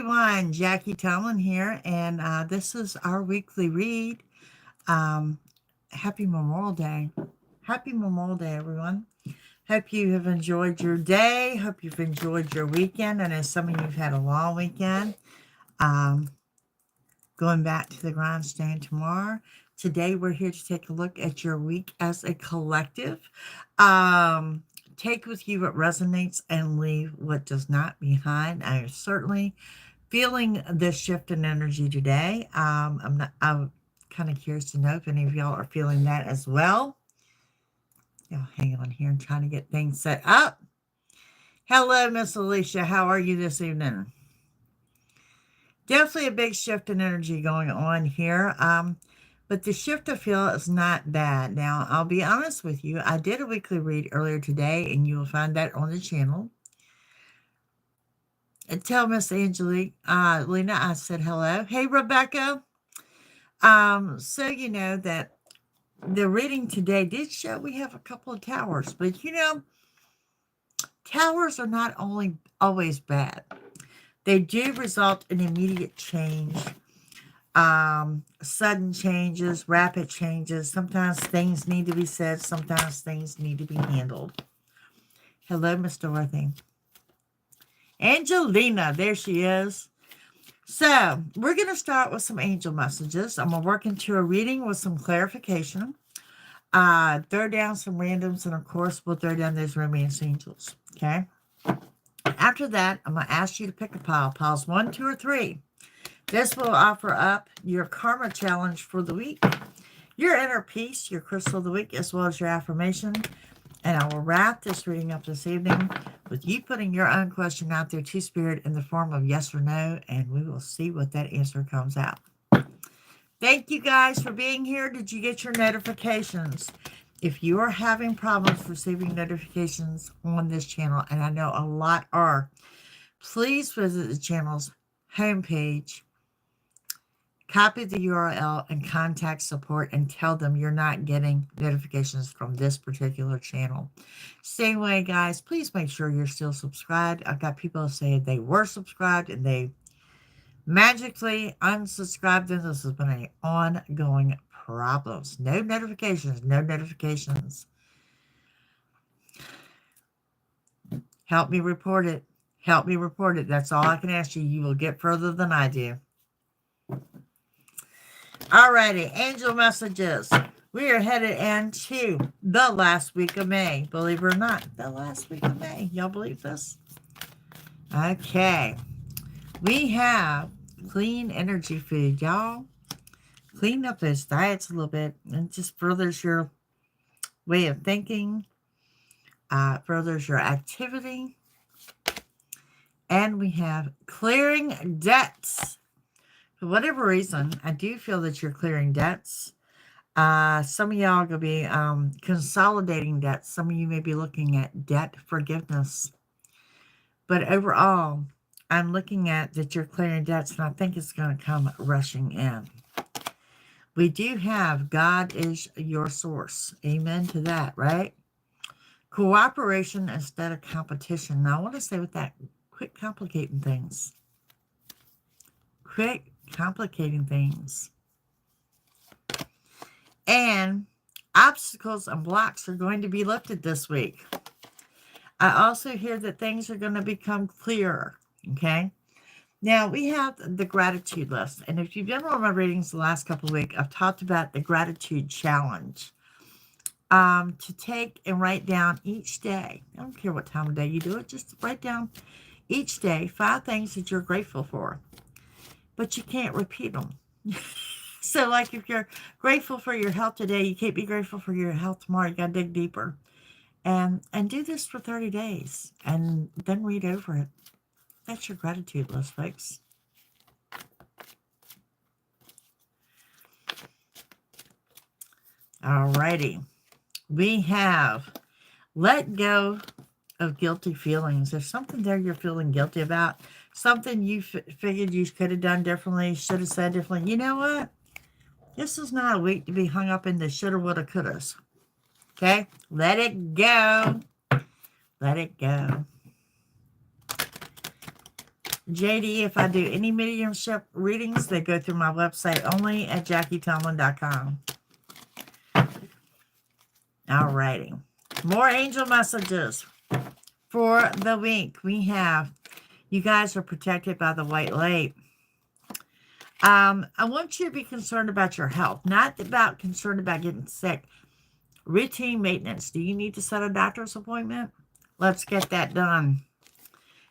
everyone, Jackie-Tomlin here, and this is our weekly read. Happy Memorial Day. Happy Memorial Day, everyone. Hope you have enjoyed your day. Hope you've enjoyed your weekend. I know some of you have had a long weekend. Going back to the grindstone tomorrow. Today, we're here to take a look at your week as a collective. Take with you what resonates and leave what does not behind. I am certainly feeling this shift in energy today. I'm kind of curious to know if any of y'all are feeling that as well. Y'all hang on here and trying to get things set up. Hello, Miss Alicia. How are you this evening? Definitely a big shift in energy going on here. But the shift I feel is not bad. Now, I'll be honest with you. I did a weekly read earlier today, and you will find that on the channel. And tell Miss Angelique, Lena, I said hello. Hey, Rebecca. So you know that the reading today did show we have a couple of towers, but towers are not only always bad. They do result in immediate change, sudden changes, rapid changes. Sometimes things need to be said. Sometimes things need to be handled. Hello, Miss Dorothy. Angelina, there she is. So we're going to start with some angel messages. I'm going to work into a reading with some clarification. Throw down some randoms, and of course, we'll throw down those romance angels. Okay. After that, I'm going to ask you to pick a pile. Piles 1, 2, or 3. This will offer up your karma challenge for the week, your inner peace, your crystal of the week, as well as your affirmation. And I will wrap this reading up this evening with you putting your own question out there to Spirit in the form of yes or no, and we will see what that answer comes out. Thank you guys for being here. Did you get your notifications? If you are having problems receiving notifications on this channel, and I know a lot are, please visit the channel's homepage, copy the URL, and contact support and tell them you're not getting notifications from this particular channel. Same way, guys, please make sure you're still subscribed. I've got people saying they were subscribed and they magically unsubscribed, and this has been an ongoing problem. No notifications, no notifications. Help me report it. Help me report it. That's all I can ask you. You will get further than I do. Alrighty, angel messages. We are headed into the last week of May. Believe it or not, the last week of May. Y'all believe this? Okay. We have clean energy food, y'all. Clean up those diets a little bit, and just furthers your way of thinking, furthers your activity. And we have clearing debts. For whatever reason, I do feel that you're clearing debts. Some of y'all are going to be consolidating debts. Some of you may be looking at debt forgiveness. But overall, I'm looking at that you're clearing debts, and I think it's going to come rushing in. We do have God is your source. Amen to that, right? Cooperation instead of competition. Now, I want to say with that, quit complicating things. Quit complicating things. And obstacles and blocks are going to be lifted this week. I also hear that things are going to become clearer. Okay. Now we have the gratitude list. And if you've been on my readings the last couple of weeks, I've talked about the gratitude challenge. To take and write down each day. I don't care what time of day you do it. Just write down each day 5 things that you're grateful for. But you can't repeat them. So like if you're grateful for your health today, you can't be grateful for your health tomorrow. You got to dig deeper. And do this for 30 days. And then read over it. That's your gratitude list, folks. Alrighty. We have let go of guilty feelings. There's something there you're feeling guilty about. Something you figured you could have done differently, should have said differently. You know what? This is not a week to be hung up in the shoulda, woulda, couldas. Okay? Let it go. Let it go. JD, if I do any mediumship readings, they go through my website only at JackieTomlin.com. Alrighty. More angel messages for the week. We have, you guys are protected by the white light. I want you to be concerned about your health, not about concerned about getting sick. Routine maintenance. Do you need to set a doctor's appointment? Let's get that done.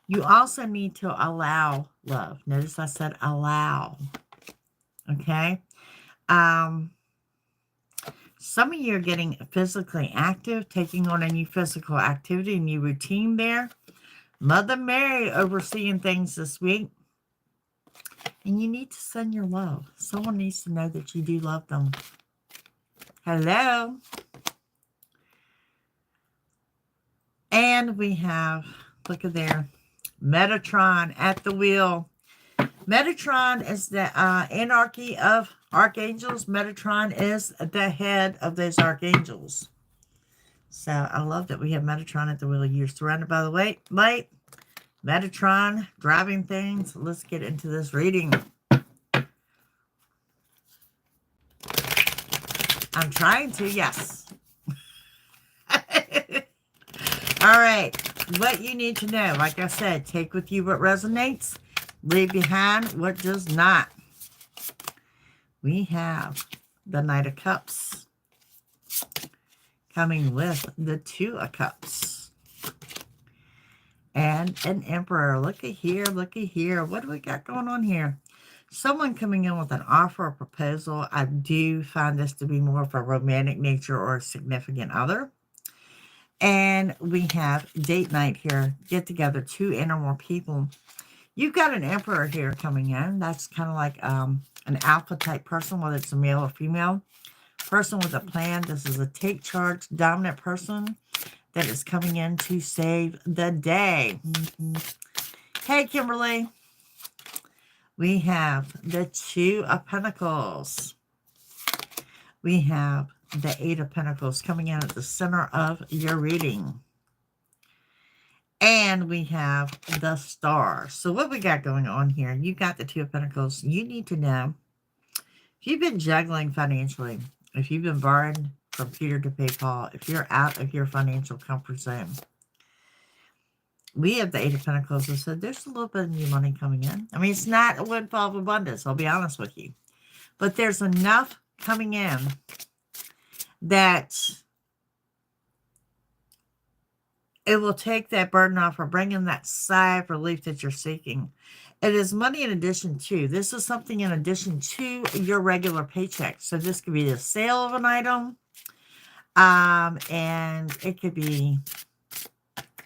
You also need to allow love. Notice I said allow. Okay? Some of you are getting physically active, taking on a new physical activity, a new routine there. Mother Mary overseeing things this week. And you need to send your love. Someone needs to know that you do love them. Hello? And we have, look at there, Metatron at the wheel. Metatron is the anarchy of archangels. Metatron is the head of those archangels. So I love that we have Metatron at the wheel. You're surrounded by the light. Metatron driving things. Let's get into this reading. I'm trying to, yes. All right. What you need to know, like I said, take with you what resonates. Leave behind what does not. We have the Knight of Cups coming with the Two of Cups. And an Emperor. Looky here, looky here. What do we got going on here? Someone coming in with an offer or proposal. I do find this to be more of a romantic nature or a significant other. And we have date night here. Get together, 2 and or more people. You've got an Emperor here coming in. That's kind of like an alpha type person, whether it's a male or female. Person with a plan. This is a take charge, dominant person that is coming in to save the day. Hey, Kimberly. We have the 2 of Pentacles. We have the 8 of Pentacles coming in at the center of your reading. And we have the Star. So what we got going on here, you got the 2 of Pentacles. You need to know, if you've been juggling financially, if you've been borrowing from Peter to pay Paul, if you're out of your financial comfort zone, we have the 8 of Pentacles. So there's a little bit of new money coming in. I mean, it's not a windfall of abundance, I'll be honest with you. But there's enough coming in that it will take that burden off or bring in that sigh of relief that you're seeking. It is money in addition to. This is something in addition to your regular paycheck. So this could be the sale of an item. And it could be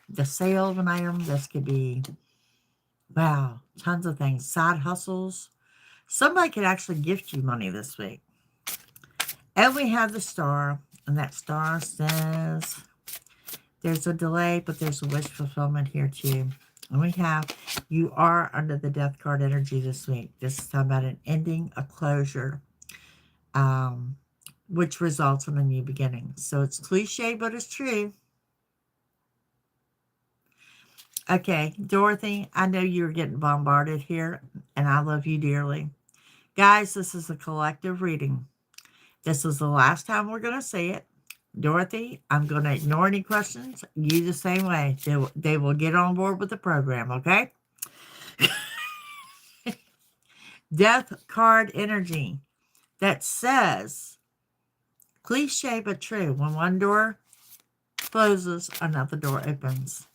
the sale of an item. This could be, wow, tons of things. Side hustles. Somebody could actually gift you money this week. And we have the Star. And that Star says there's a delay, but there's a wish fulfillment here too. And we have, you are under the Death card energy this week. This is talking about an ending, a closure, which results in a new beginning. So it's cliche, but it's true. Okay, Dorothy, I know you're getting bombarded here, and I love you dearly. Guys, this is a collective reading. This is the last time we're going to say it. Dorothy, I'm going to ignore any questions. You the same way. They will get on board with the program, okay? Death card energy that says, cliche but true, when one door closes, another door opens.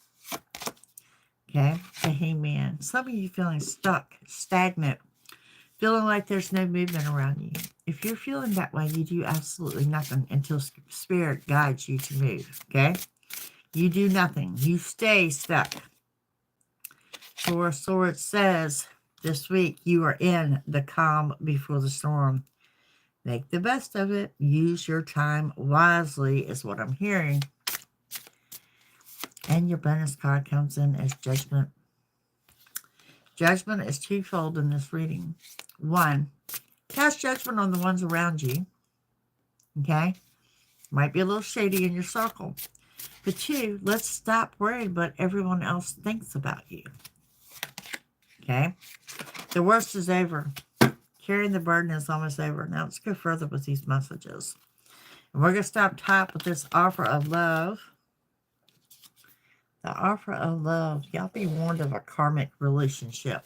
Okay? The Hangman. Some of you feeling stuck, stagnant, feeling like there's no movement around you. If you're feeling that way, you do absolutely nothing until Spirit guides you to move, okay? You do nothing. You stay stuck. Four of Swords says, this week you are in the calm before the storm. Make the best of it. Use your time wisely is what I'm hearing. And your bonus card comes in as Judgment. Judgment is twofold in this reading. One, cast judgment on the ones around you. Okay? Might be a little shady in your circle. But two, let's stop worrying what everyone else thinks about you. Okay? The worst is over. Carrying the burden is almost over. Now let's go further with these messages. And we're going to stop top with this offer of love. The offer of love. Y'all be warned of a karmic relationship.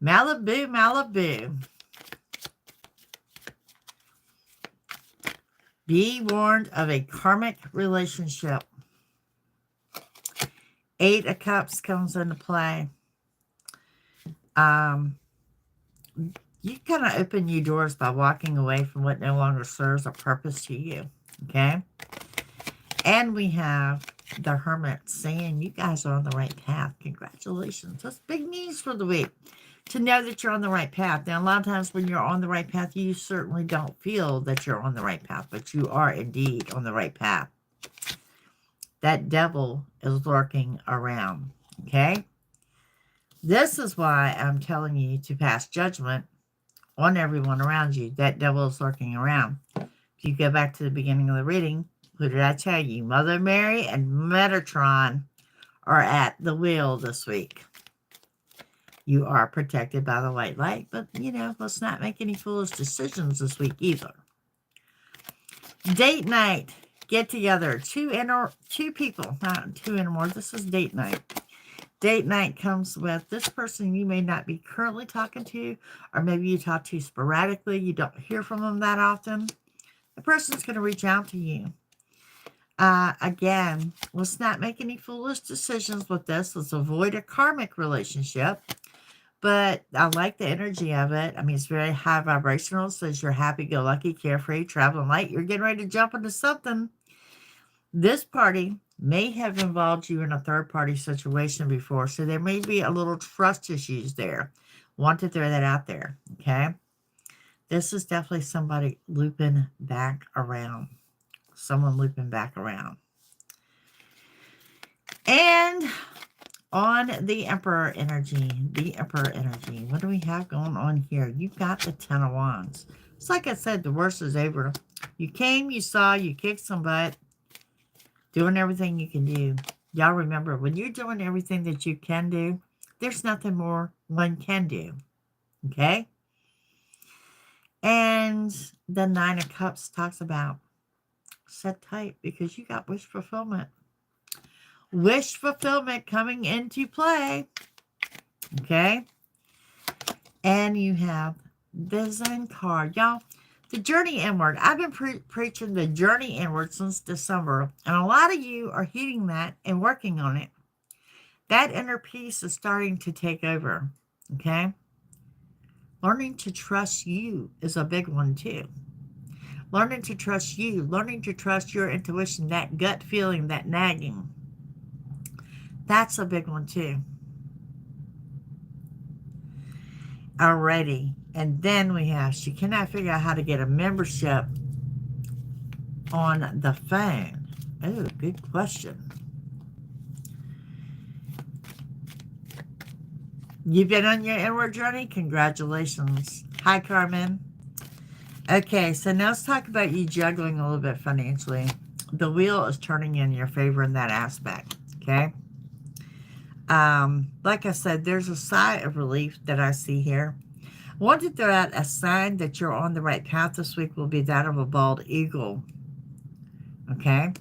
Malibu, Malibu. Be warned of a karmic relationship. 8 of Cups comes into play. You kind of open your doors by walking away from what no longer serves a purpose to you. Okay? And we have the Hermit saying you guys are on the right path. Congratulations. That's big news for the week. To know that you're on the right path. Now, a lot of times when you're on the right path, you certainly don't feel that you're on the right path, but you are indeed on the right path. That devil is lurking around, okay? This is why I'm telling you to pass judgment on everyone around you. That devil is lurking around. If you go back to the beginning of the reading, who did I tell you? Mother Mary and Metatron are at the wheel this week. You are protected by the white light, but, you know, let's not make any foolish decisions this week either. Date night. Get together. Two people. Not two and more. This is date night. Date night comes with this person you may not be currently talking to, or maybe you talk to sporadically. You don't hear from them that often. The person's going to reach out to you. Again, let's not make any foolish decisions with this. Let's avoid a karmic relationship. But I like the energy of it. I mean, it's very high vibrational. It says you're happy-go-lucky, carefree, traveling light. You're getting ready to jump into something. This party may have involved you in a third-party situation before, so there may be a little trust issues there. Want to throw that out there, okay? This is definitely somebody looping back around. Someone looping back around. And on the Emperor energy, what do we have going on here? You've got the Ten of Wands. It's like I said, the worst is over. You came, you saw, you kicked some butt, doing everything you can do. Y'all remember, when you're doing everything that you can do, there's nothing more one can do. Okay? And the Nine of Cups talks about sit tight because you got wish fulfillment. Wish fulfillment coming into play. Okay? And you have the Zen card. Y'all, the journey inward. I've been preaching the journey inward since December. And a lot of you are heeding that and working on it. That inner peace is starting to take over. Okay? Learning to trust you is a big one too. Learning to trust you. Learning to trust your intuition. That gut feeling, that nagging. That's a big one too. Alrighty. And then we have, she cannot figure out how to get a membership on the phone. Oh, good question. You've been on your inward journey? Congratulations. Hi, Carmen. Okay, so now let's talk about you juggling a little bit financially. The wheel is turning in your favor in that aspect, okay? Like I said, there's a sigh of relief that I see here. I want to throw out a sign that you're on the right path this week will be that of a bald eagle. Okay?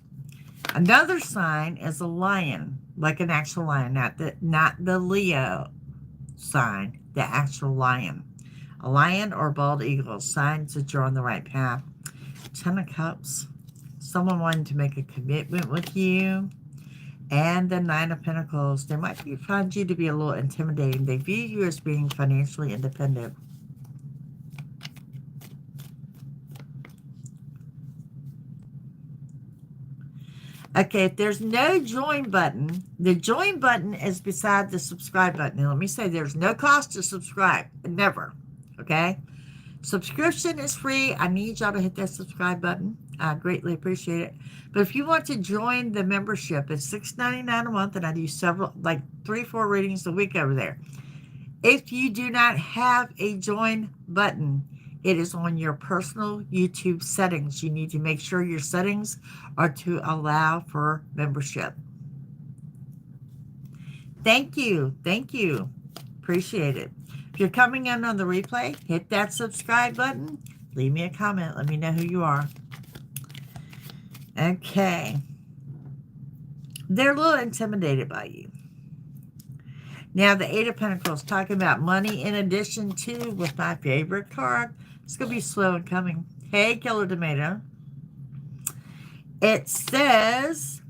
Another sign is a lion, like an actual lion, not the Leo sign, the actual lion. A lion or bald eagle, signs that you're on the right path. Ten of Cups, someone wanting to make a commitment with you. And the Nine of Pentacles, they might find you to be a little intimidating. They view you as being financially independent. Okay, if there's no join button, the join button is beside the subscribe button. And let me say, there's no cost to subscribe. Never. Okay? Subscription is free. I need y'all to hit that subscribe button. I greatly appreciate it. But if you want to join the membership, it's $6.99 a month, and I do several, like 3-4 readings a week over there. If you do not have a join button, it is on your personal YouTube settings. You need to make sure your settings are to allow for membership. Thank you. Thank you. Appreciate it. If you're coming in on the replay, hit that subscribe button. Leave me a comment. Let me know who you are. Okay. They're a little intimidated by you. Now, the Eight of Pentacles, talking about money in addition to, with my favorite card, it's going to be slow in coming. Hey, Killer Tomato. It says,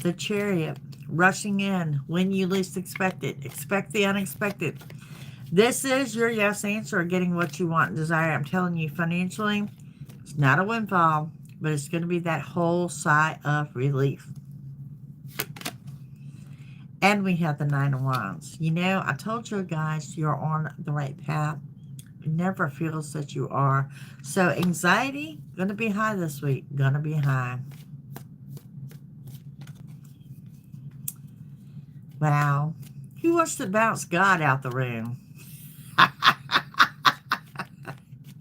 the Chariot, rushing in when you least expect it. Expect the unexpected. This is your yes answer, getting what you want and desire. I'm telling you, financially, it's not a windfall, but it's going to be that whole sigh of relief. And we have the Nine of Wands. You know, I told you guys you're on the right path. It never feels that you are. So anxiety, going to be high this week. Going to be high. Wow. Who wants to bounce God out the room?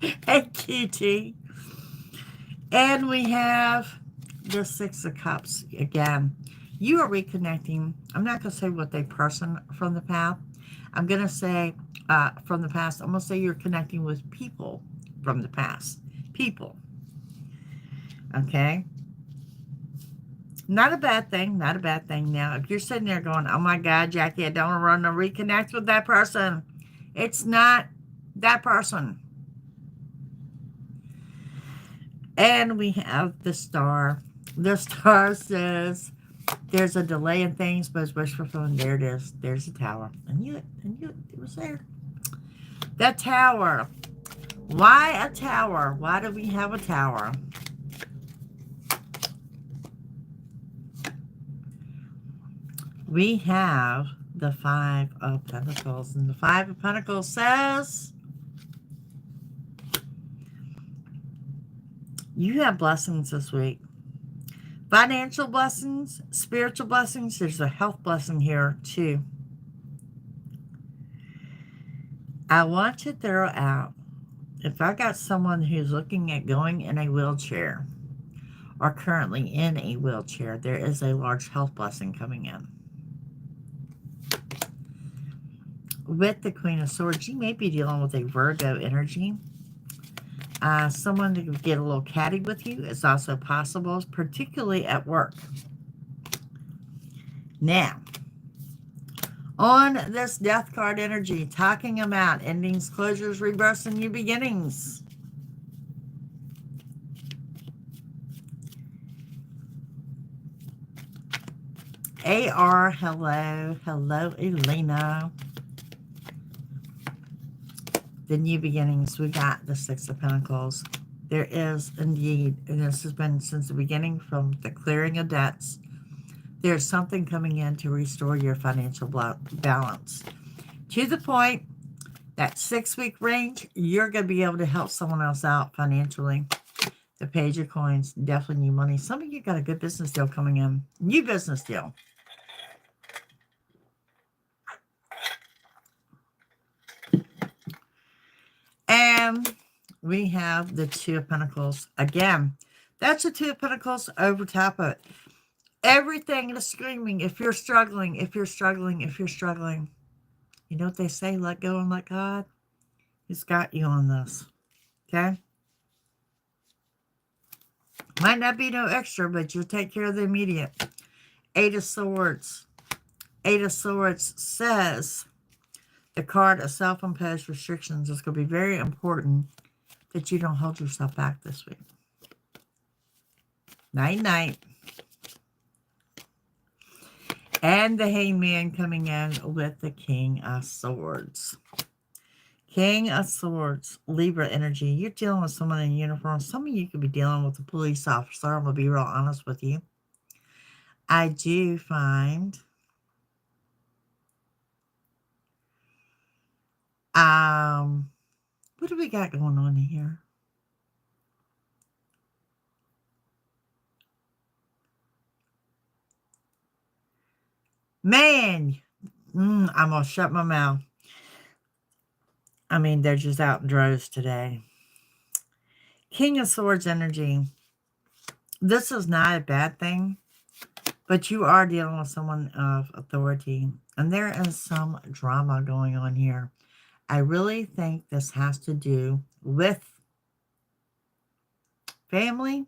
Hey, QT. And we have the Six of Cups again. You are reconnecting. I'm not going to say with a person from the past. I'm going to say from the past. I'm going to say you're connecting with people from the past. People. Okay? Not a bad thing. Not a bad thing. Now, if you're sitting there going, oh my God, Jackie, I don't want to reconnect with that person. It's not that person. And we have the Star. The Star says, there's a delay in things, but it's wish fulfilling. There it is. There's the Tower. I knew it. It was there. The Tower. Why a tower? Why do we have a tower? We have the Five of Pentacles. And the Five of Pentacles says, you have blessings this week. Financial blessings, spiritual blessings. There's a health blessing here too. I want to throw out, if I got someone who's looking at going in a wheelchair or currently in a wheelchair, there is a large health blessing coming in. With the Queen of Swords, you may be dealing with a Virgo energy. Someone to get a little catty with you is also possible, particularly at work. Now, on this Death card energy, talking about endings, closures, rebirths, and new beginnings. AR, hello. Hello, Elena. The new beginnings, we got the Six of Pentacles. There is indeed, and this has been since the beginning, from the clearing of debts, there's something coming in to restore your financial balance. To the point, that 6-week range, you're going to be able to help someone else out financially. The Page of Coins, definitely new money. Some of you got a good business deal coming in. New business deal. And we have the Two of Pentacles. Again, that's the Two of Pentacles over top of it. Everything is screaming, if you're struggling, if you're struggling, if you're struggling. You know what they say, let go and let God? He's got you on this. Okay? Might not be no extra, but you'll take care of the immediate. Eight of Swords. Eight of Swords says, the card of self-imposed restrictions is going to be very important that you don't hold yourself back this week. Night-night. And the Hangman coming in with the King of Swords. King of Swords, Libra energy. You're dealing with someone in uniform. Some of you could be dealing with a police officer. I'm going to be real honest with you. I do find what do we got going on here? Man, I'm going to shut my mouth. I mean, they're just out in droves today. King of Swords energy. This is not a bad thing, but you are dealing with someone of authority. And there is some drama going on here. I really think this has to do with family.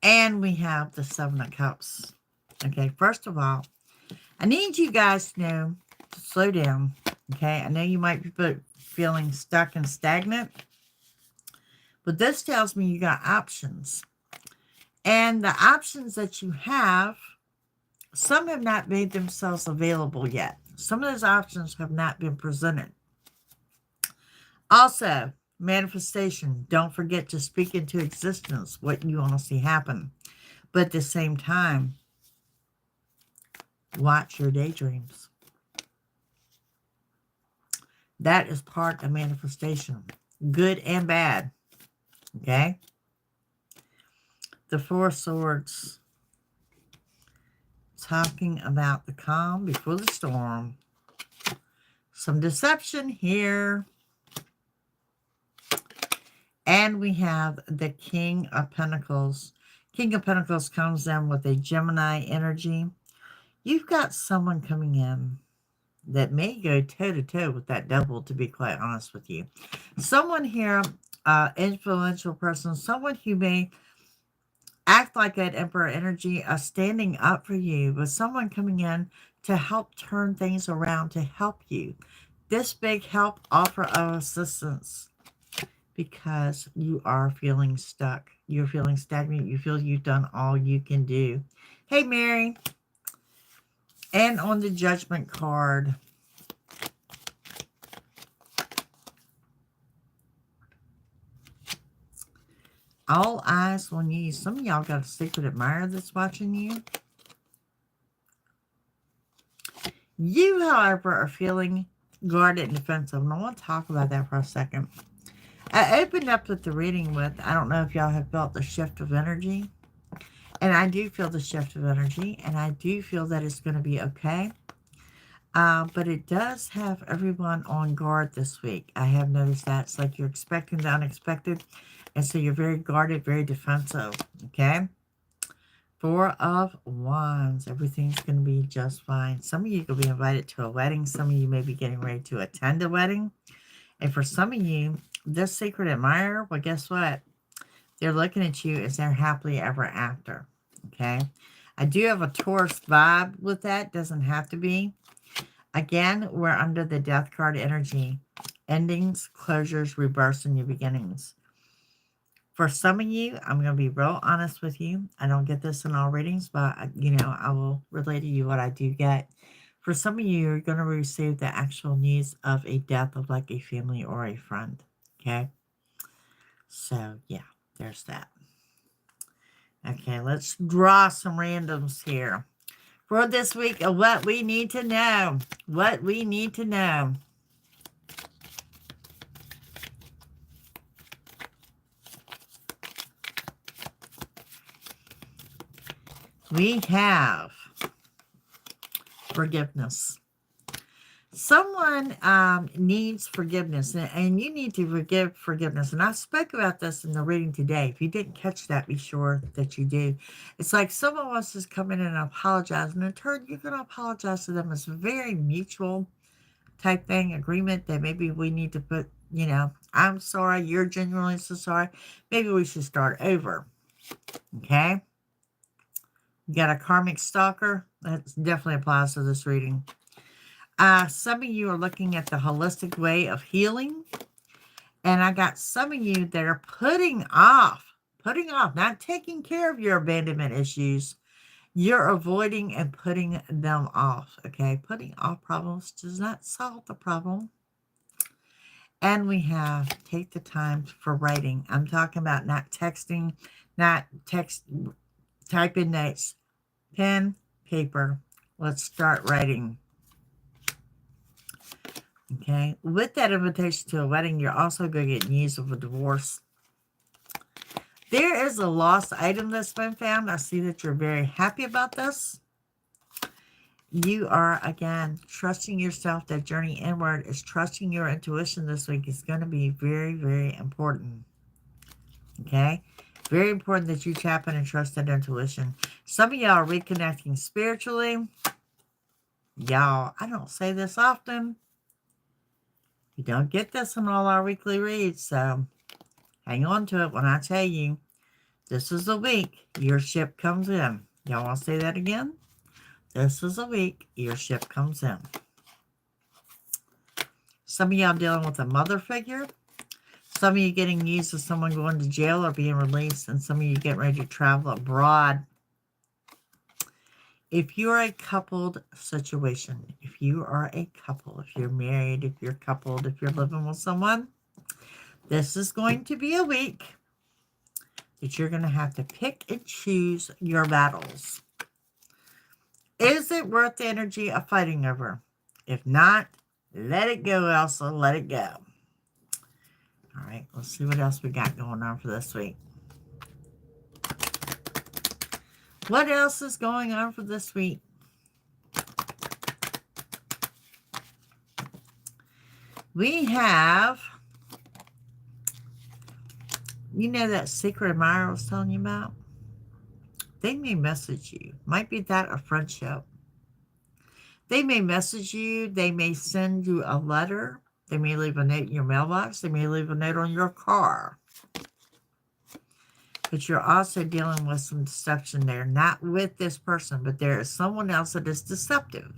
And we have the Seven of Cups. Okay, first of all, I need you guys to know to slow down. Okay, I know you might be feeling stuck and stagnant, but this tells me you got options. And the options that you have, some have not made themselves available yet. Some of those options have not been presented. Also, manifestation. Don't forget to speak into existence what you want to see happen. But at the same time, watch your daydreams. That is part of manifestation. Good and bad. Okay? The Four of Swords. Talking about the calm before the storm. Some deception here. And we have the King of Pentacles. King of Pentacles comes in with a Gemini energy. You've got someone coming in that may go toe-to-toe with that devil, to be quite honest with you. Someone here, influential person, someone who may act like an emperor energy, standing up for you, with someone coming in to help turn things around, to help you. This big help, offer of assistance, because you are feeling stuck. You're feeling stagnant. You feel you've done all you can do. Hey, Mary. And on the Judgment card, all eyes on you. Some of y'all got a secret admirer that's watching you. You, however, are feeling guarded and defensive. And I want to talk about that for a second. I opened up with the reading with, I don't know if y'all have felt the shift of energy. And I do feel the shift of energy. And I do feel that it's going to be okay. But it does have everyone on guard this week. I have noticed that. It's like you're expecting the unexpected. And so you're very guarded, very defensive. Okay? Four of Wands. Everything's going to be just fine. Some of you could be invited to a wedding. Some of you may be getting ready to attend a wedding. And for some of you, this secret admirer, well, guess what? They're looking at you as they're happily ever after. Okay? I do have a Taurus vibe with that. Doesn't have to be. Again, we're under the Death card energy. Endings, closures, rebirths, and new beginnings. For some of you, I'm going to be real honest with you. I don't get this in all readings, but, I will relay to you what I do get. For some of you, you're going to receive the actual news of a death of like a family or a friend. Okay? So, yeah, there's that. Okay, let's draw some randoms here. For this week of what we need to know. What we need to know. We have forgiveness. Someone needs forgiveness, and you need to forgive forgiveness. And I spoke about this in the reading today. If you didn't catch that, be sure that you do. It's like someone wants to come in and apologize, and in turn, you're going to apologize to them. It's a very mutual type thing, agreement that maybe we need to put, I'm sorry, you're genuinely so sorry. Maybe we should start over. Okay? You got a karmic stalker? That definitely applies to this reading. Some of you are looking at the holistic way of healing. And I got some of you that are putting off, not taking care of your abandonment issues. You're avoiding and putting them off, okay? Putting off problems does not solve the problem. And we have take the time for writing. I'm talking about not texting, type in notes. Pen, paper. Let's start writing. Okay. With that invitation to a wedding, you're also going to get news of a divorce. There is a lost item that's been found. I see that you're very happy about this. You are, again, trusting yourself. That journey inward is trusting your intuition this week is going to be very, very important. Okay? Very important that you tap in and trust that intuition. Some of y'all are reconnecting spiritually. Y'all, I don't say this often. You don't get this in all our weekly reads, so hang on to it when I tell you this is the week your ship comes in. Y'all want to say that again? This is the week your ship comes in. Some of y'all dealing with a mother figure. Some of you getting news of someone going to jail or being released, and some of you getting ready to travel abroad. If you're a coupled situation, if you are a couple, if you're married, if you're coupled, if you're living with someone, this is going to be a week that you're going to have to pick and choose your battles. Is it worth the energy of fighting over? If not, let it go, Elsa. Let it go. All right, let's see what else we got going on for this week. What else is going on for this week? We have, you know that secret admirer I was telling you about? They may message you. Might be that a friendship. They may message you. They may send you a letter. They may leave a note in your mailbox. They may leave a note on your car. But you're also dealing with some deception there. Not with this person, but there is someone else that is deceptive.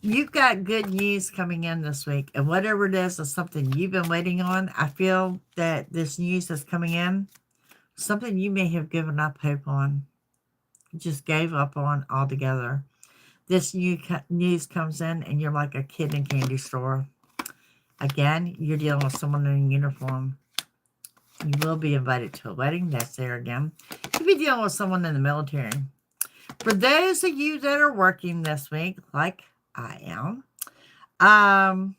You've got good news coming in this week. And whatever it is something you've been waiting on. I feel that this news that's coming in, something you may have given up hope on. Just gave up on altogether. This new news comes in and you're like a kid in a candy store. Again, you're dealing with someone in a uniform. You will be invited to a wedding. That's there again. You'll be dealing with someone in the military. For those of you that are working this week, like I am,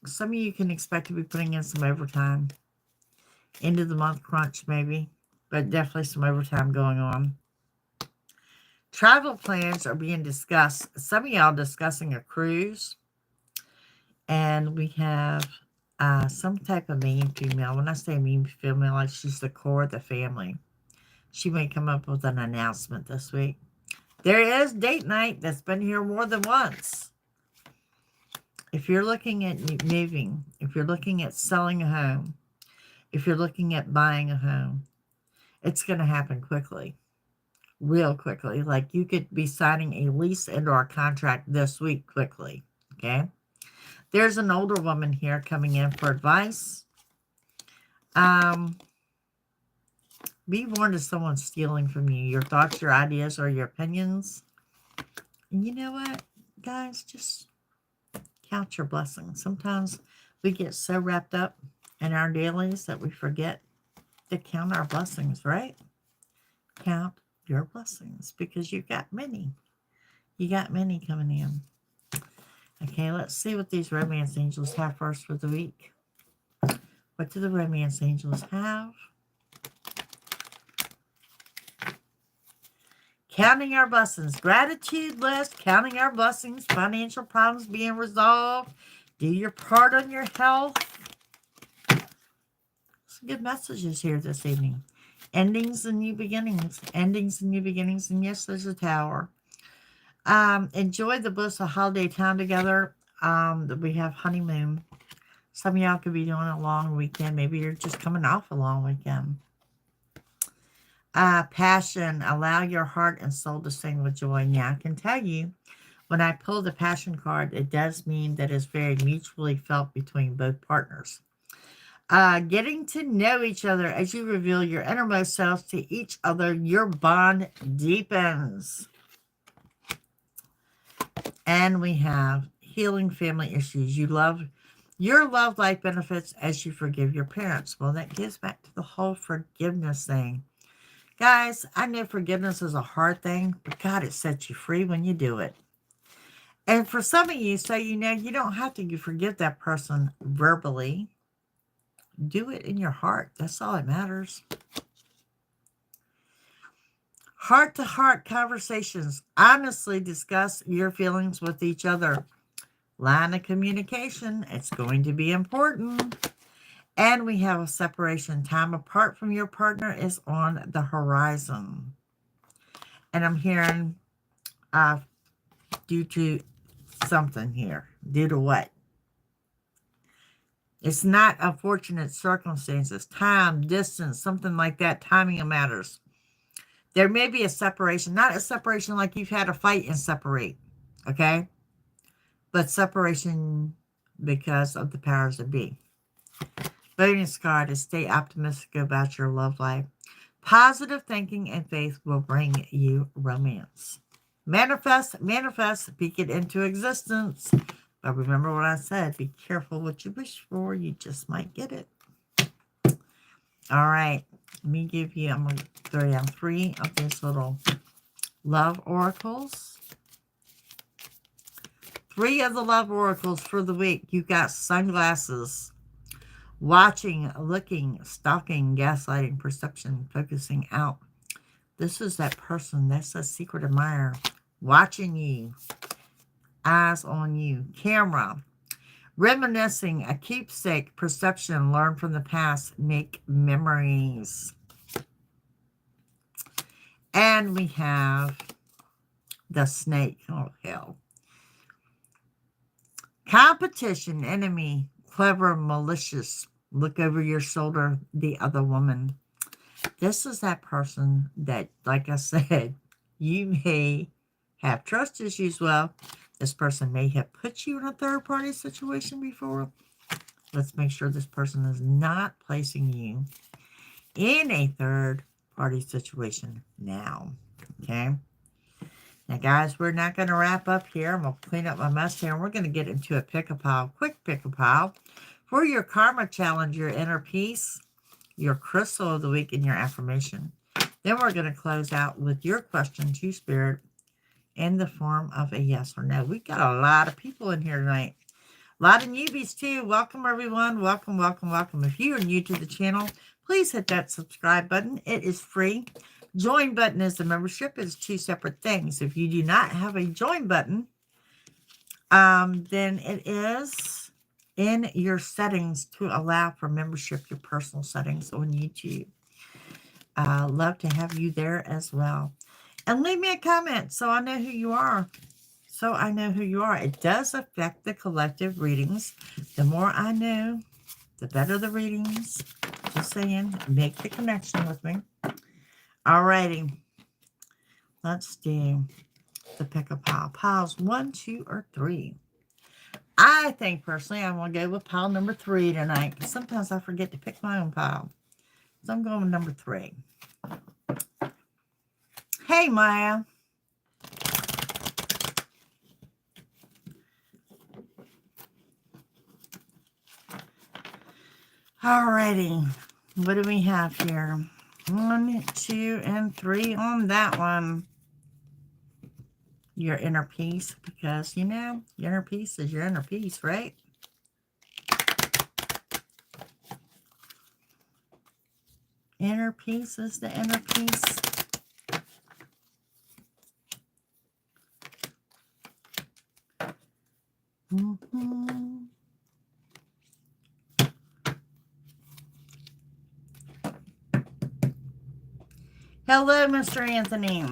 some of you can expect to be putting in some overtime. End of the month crunch, maybe. But definitely some overtime going on. Travel plans are being discussed. Some of y'all discussing a cruise. And we have some type of mean female. When I say mean female, like she's the core of the family. She may come up with an announcement this week. There is date night that's been here more than once. If you're looking at moving, if you're looking at selling a home, if you're looking at buying a home, it's going to happen quickly. Real quickly. Like you could be signing a lease into our contract this week quickly. Okay? There's an older woman here coming in for advice. Be warned if someone's stealing from you. Your thoughts, your ideas, or your opinions. And you know what, guys? Just count your blessings. Sometimes we get so wrapped up in our dailies that we forget to count our blessings, right? Count your blessings because you've got many. You got many coming in. Okay, let's see what these romance angels have first for the week. What do the romance angels have? Counting our blessings. Gratitude list. Counting our blessings. Financial problems being resolved. Do your part on your health. Some good messages here this evening. Endings and new beginnings. Endings and new beginnings. And yes, there's a tower. Enjoy the bliss of holiday time together. We have honeymoon. Some of y'all could be doing a long weekend. Maybe you're just coming off a long weekend. Passion. Allow your heart and soul to sing with joy. Now, I can tell you, when I pull the passion card, it does mean that it's very mutually felt between both partners. Getting to know each other as you reveal your innermost selves to each other, your bond deepens. And we have healing family issues. Your love life benefits as you forgive your parents. Well, that gets back to the whole forgiveness thing. Guys, I know forgiveness is a hard thing, but God, it sets you free when you do it. And for some of you, so you know, you don't have to forgive that person verbally. Do it in your heart. That's all that matters. Heart-to-heart conversations. Honestly discuss your feelings with each other. Line of communication. It's going to be important. And we have a separation. Time apart from your partner is on the horizon. And I'm hearing due to something here. Due to what? It's not unfortunate circumstances. Time, distance, something like that. Timing matters. There may be a separation. Not a separation like you've had a fight and separate. Okay? But separation because of the powers that be. Bonus card is stay optimistic about your love life. Positive thinking and faith will bring you romance. Manifest, manifest, speak it into existence. But remember what I said, be careful what you wish for. You just might get it. All right. Let me give you, I'm going to throw down 3 of these little love oracles. 3 of the love oracles for the week. You got sunglasses. Watching, looking, stalking, gaslighting, perception, focusing out. This is that person. That's a secret admirer. Watching you. Eyes on you. Camera. Reminiscing, a keepsake, perception, learn from the past, make memories. And we have the snake. Oh, hell. Competition, enemy, clever, malicious. Look over your shoulder, the other woman. This is that person that, like I said, you may have trust issues. Well, this person may have put you in a third-party situation before. Let's make sure this person is not placing you in a third-party situation now. Okay? Now, guys, we're not going to wrap up here. I'm going to clean up my mess here, and we're going to get into a pick-a-pile, quick pick-a-pile for your karma challenge, your inner peace, your crystal of the week, and your affirmation. Then we're going to close out with your question to Spirit in the form of a yes or no. We've got a lot of people in here tonight. A lot of newbies, too. Welcome, everyone. Welcome, welcome, welcome. If you are new to the channel, please hit that subscribe button. It is free. Join button is the membership. It's 2 separate things. If you do not have a join button, then it is in your settings to allow for membership, your personal settings on YouTube. Love to have you there as well. And leave me a comment so I know who you are. It does affect the collective readings. The more I know, the better the readings. Just saying, make the connection with me. Alrighty. Let's do the pick-a-pile. Piles 1, 2, or 3. I think, personally, I'm going to go with pile number 3 tonight. Sometimes I forget to pick my own pile. So I'm going with number 3. Hey, Maya. Alrighty. What do we have here? 1, 2, and 3 on that one. Your inner peace, because, you know, your inner peace is your inner peace, right? Inner peace is the inner peace. Hello, Mr. Anthony.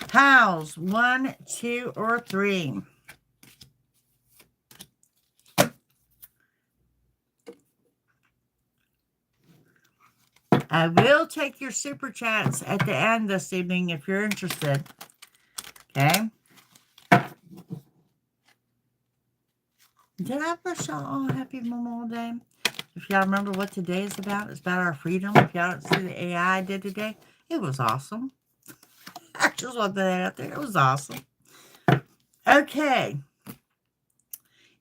Piles 1, 2, or 3. I will take your super chats at the end this evening if you're interested. Okay? Did I wish y'all all happy Memorial Day? If y'all remember what today is about, it's about our freedom. If y'all don't see the AI I did today, it was awesome. I just want that out there. It was awesome. Okay.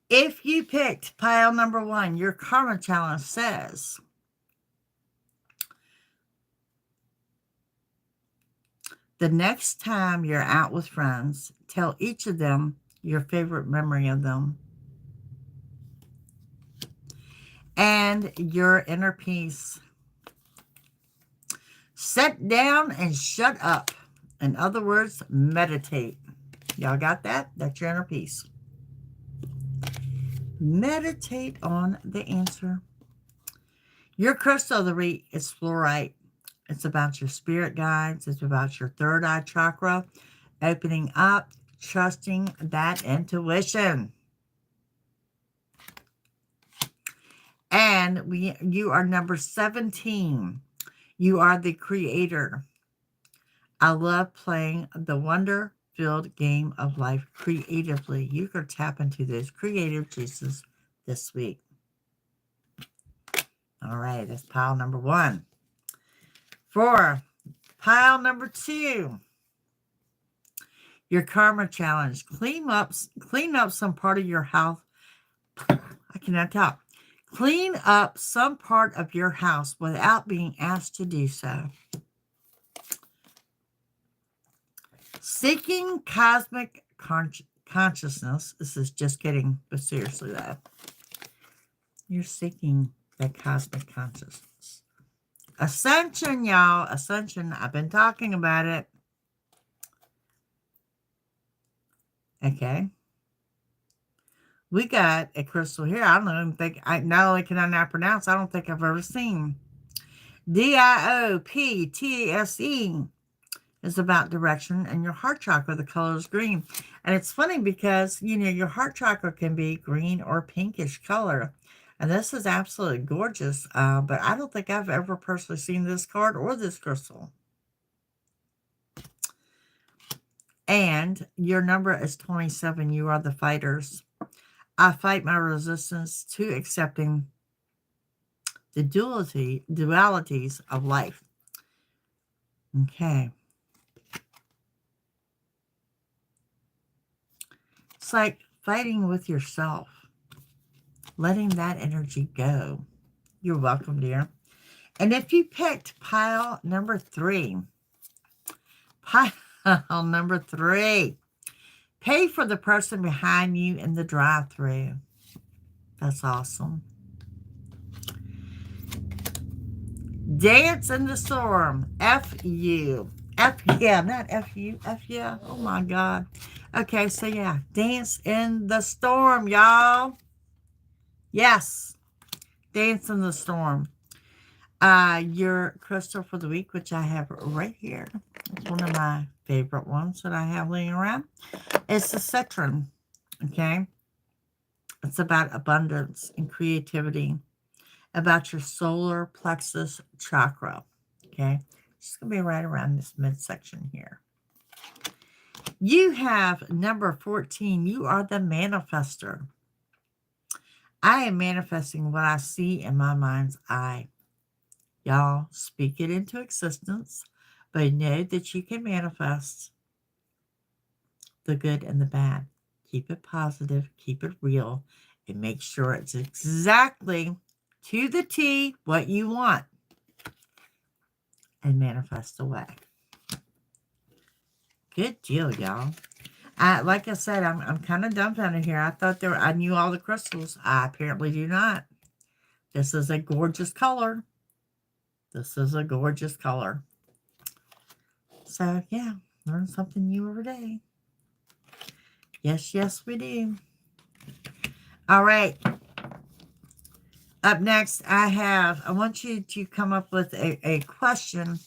If you picked pile number 1, your karma challenge says, the next time you're out with friends, tell each of them your favorite memory of them. And your inner peace. Sit down and shut up. In other words, meditate. Y'all got that? That's your inner peace. Meditate on the answer. Your crystal of the week is fluorite. It's about your spirit guides. It's about your third eye chakra, opening up, trusting that intuition. And you are number 17. You are the creator. I love playing the wonder-filled game of life creatively. You can tap into those creative juices this week. All right, that's pile number 1. For pile number 2, your karma challenge. Clean up some part of your house. I cannot talk. Clean up some part of your house without being asked to do so. Seeking cosmic consciousness. This is just kidding, but seriously though. You're seeking that cosmic consciousness. Ascension, y'all. Ascension. I've been talking about it. Okay. We got a crystal here. I don't even think, not only can I not pronounce, I don't think I've ever seen. Dioptase is about direction, and your heart chakra, the color is green. And it's funny because, your heart chakra can be green or pinkish color. And this is absolutely gorgeous, but I don't think I've ever personally seen this card or this crystal. And your number is 27. You are the fighters. I fight my resistance to accepting the dualities of life. Okay. It's like fighting with yourself. Letting that energy go. You're welcome, dear. And if you picked pile number 3, pay for the person behind you in the drive-thru. That's awesome. Dance in the storm. F-U. Not F-U. F-yeah. Oh, my God. Okay, so yeah. Dance in the storm, y'all. Yes. Dance in the storm. Your crystal for the week, which I have right here. It's one of my favorite ones that I have laying around. It's the citron. Okay. It's about abundance and creativity. About your solar plexus chakra. Okay. It's going to be right around this midsection here. You have number 14. You are the manifester. I am manifesting what I see in my mind's eye. Y'all, speak it into existence, but know that you can manifest the good and the bad. Keep it positive, keep it real, and make sure it's exactly to the T what you want. And manifest away. Good deal, y'all. Like I said, I'm kind of dumbfounded here. I thought I knew all the crystals. I apparently do not. This is a gorgeous color. This is a gorgeous color. So, yeah, learn something new every day. Yes, yes, we do. All right. Up next, I want you to come up with a question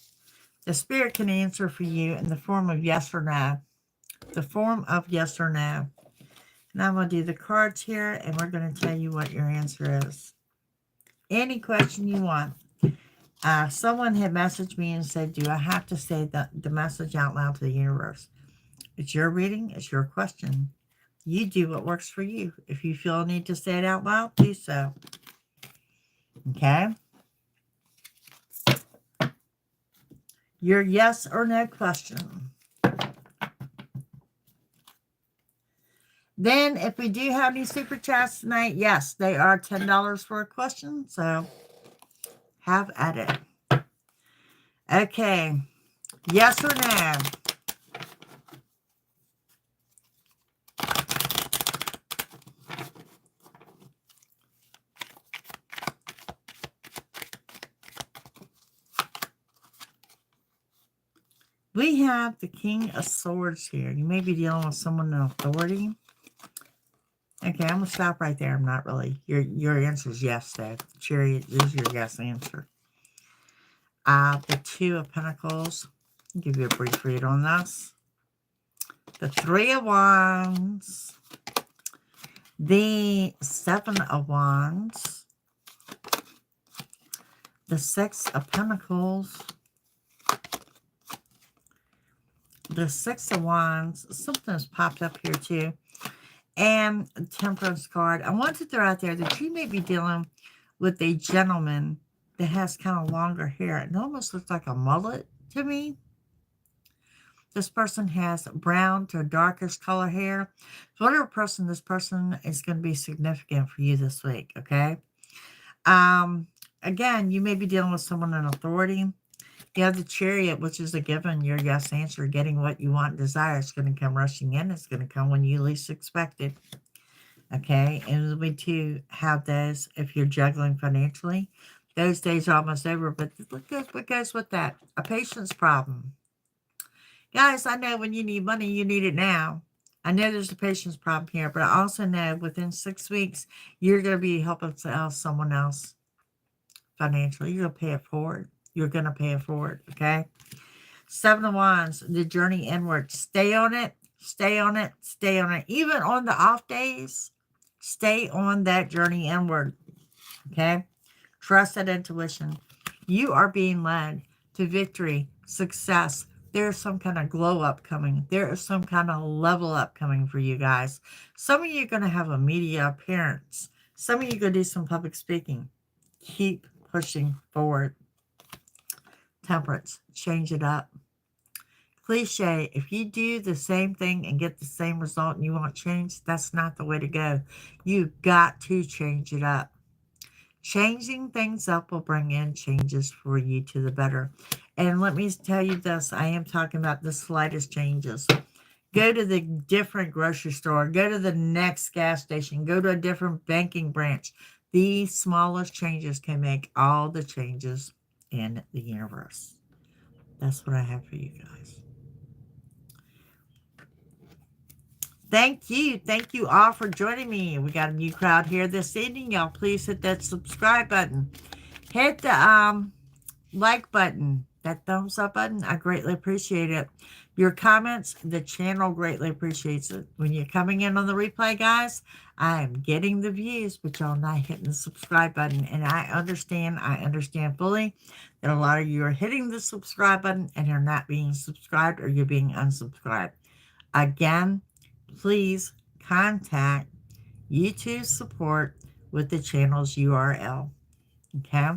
the Spirit can answer for you in the form of yes or no. The form of yes or no. And I'm going to do the cards here, and we're going to tell you what your answer is. Any question you want. Someone had messaged me and said, do I have to say the message out loud to the universe? It's your reading. It's your question. You do what works for you. If you feel a need to say it out loud, do so. Okay? Your yes or no question. Then, if we do have any super chats tonight, yes, they are $10 for a question. So, have at it. Okay. Yes or no? We have the King of Swords here. You may be dealing with someone in authority. Okay, I'm going to stop right there. I'm not really. Your answer is yes, though. Chariot is your yes answer. The Two of Pentacles. I'll give you a brief read on this. The Three of Wands. The Seven of Wands. The Six of Pentacles. The Six of Wands. Something's popped up here too. And Temperance card. I want to throw out there that you may be dealing with a gentleman that has kind of longer hair. It almost looks like a mullet to me. This person has brown to darkish color hair. So whatever person, this person is going to be significant for you this week, okay? Again, you may be dealing with someone in authority. You have the Chariot, which is a given. Your yes answer, getting what you want and desire. It's going to come rushing in. It's going to come when you least expect it. Okay? And we too have those if you're juggling financially. Those days are almost over. But look at what goes with that. A patience problem. Guys, I know when you need money, you need it now. I know there's a patience problem here. But I also know within 6 weeks, you're going to be helping someone else financially. You're going to pay it forward. You're going to pay it forward, okay? Seven of Wands, the journey inward. Stay on it, stay on it, stay on it. Even on the off days, stay on that journey inward, okay? Trust that intuition. You are being led to victory, success. There's some kind of glow up coming. There is some kind of level up coming for you guys. Some of you are going to have a media appearance. Some of you are going to do some public speaking. Keep pushing forward. Temperance, change it up. Cliche, if you do the same thing and get the same result and you want change, that's not the way to go. You've got to change it up. Changing things up will bring in changes for you to the better. And let me tell you this, I am talking about the slightest changes. Go to the different grocery store, go to the next gas station, go to a different banking branch. The smallest changes can make all the changes in the universe. That's what I have for you guys. Thank you all for joining me. We got a new crowd here this evening. Y'all please hit that subscribe button, hit the like button, that thumbs up button. I greatly appreciate it. Your comments, the channel greatly appreciates it. When you're coming in on the replay, guys, I am getting the views, but y'all not hitting the subscribe button. And I understand fully that a lot of you are hitting the subscribe button and you're not being subscribed or you're being unsubscribed. Again, please contact YouTube support with the channel's URL. Okay?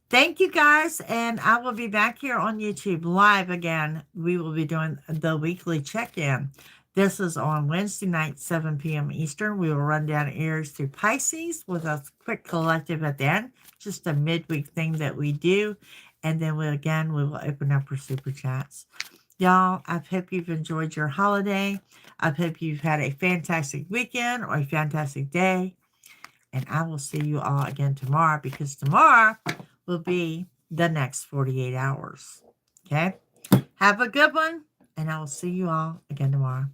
Thank you guys, and I will be back here on YouTube live again. We will be doing the weekly check-in. This is on Wednesday night, 7 p.m. Eastern. We will run down Aries through Pisces with a quick collective at the end. Just a midweek thing that we do. And then we will open up for super chats. Y'all, I hope you've enjoyed your holiday. I hope you've had a fantastic weekend or a fantastic day. And I will see you all again tomorrow, because tomorrow will be the next 48 hours. Okay? Have a good one, and I will see you all again tomorrow.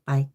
Bye.